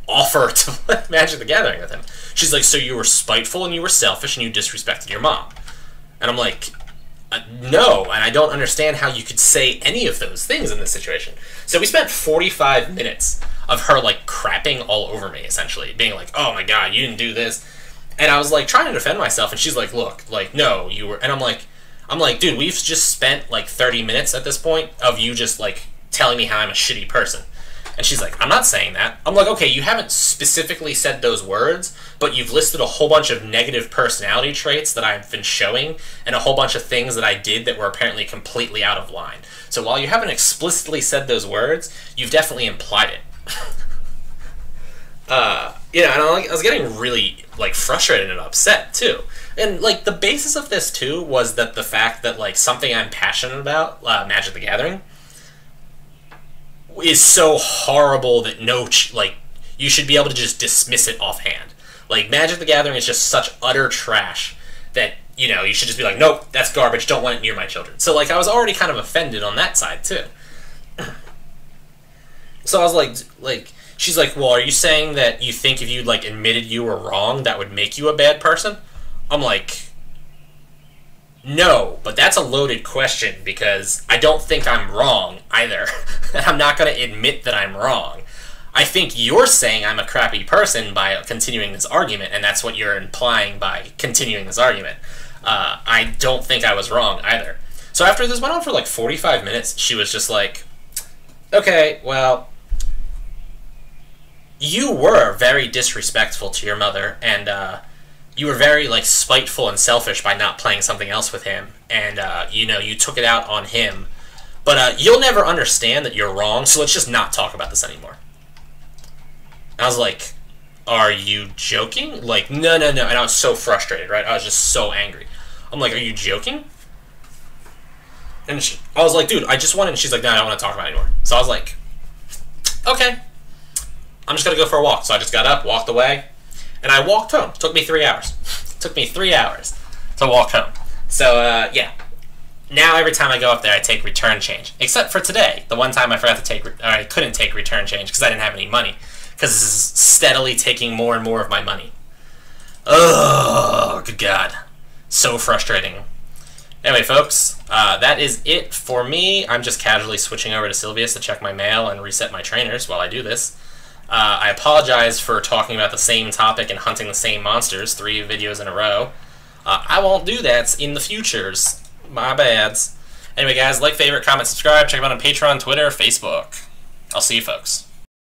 offer to play Magic the Gathering with him. She's like, so you were spiteful and you were selfish and you disrespected your mom. And I'm like, no, and I don't understand how you could say any of those things in this situation. So we spent 45 minutes of her, like, crapping all over me, essentially. Being like, oh my god, you didn't do this. And I was, like, trying to defend myself, and she's like, look, like, no, you were... And I'm like, dude, we've just spent, like, 30 minutes at this point of you just, like, telling me how I'm a shitty person. And she's like, I'm not saying that. I'm like, okay, you haven't specifically said those words, but you've listed a whole bunch of negative personality traits that I've been showing, and a whole bunch of things that I did that were apparently completely out of line. So while you haven't explicitly said those words, you've definitely implied it. You know, and I was getting really, like, frustrated and upset, too. And, like, the basis of this, too, was that the fact that, like, something I'm passionate about, Magic the Gathering, is so horrible that you should be able to just dismiss it offhand. Like, Magic the Gathering is just such utter trash that, you know, you should just be like, nope, that's garbage, don't want it near my children. So, like, I was already kind of offended on that side, too. So I was like, she's like, well, are you saying that you think if you, like, admitted you were wrong, that would make you a bad person? I'm like, no, but that's a loaded question because I don't think I'm wrong either. I'm not going to admit that I'm wrong. I think you're saying I'm a crappy person by continuing this argument, and that's what you're implying by continuing this argument. I don't think I was wrong either. So after this went on for like 45 minutes, she was just like, okay, well, you were very disrespectful to your mother, and you were very, like, spiteful and selfish by not playing something else with him, and, you know, you took it out on him. But you'll never understand that you're wrong, so let's just not talk about this anymore. And I was like, are you joking? Like, no. And I was so frustrated, right? I was just so angry. I'm like, are you joking? And I was like, dude, I just wanted... And she's like, no, I don't want to talk about it anymore. So I was like, okay. I'm just going to go for a walk. So I just got up, walked away, and I walked home. It took me 3 hours. It took me 3 hours to walk home. So, yeah. Now every time I go up there, I take return change. Except for today. The one time I forgot to take... Or I couldn't take return change because I didn't have any money. Because this is steadily taking more and more of my money. Oh, good God. So frustrating. Anyway, folks, that is it for me. I'm just casually switching over to Sylvius to check my mail and reset my trainers while I do this. I apologize for talking about the same topic and hunting the same monsters 3 videos in a row. I won't do that in the futures. My bads. Anyway, guys, like, favorite, comment, subscribe. Check me out on Patreon, Twitter, Facebook. I'll see you, folks.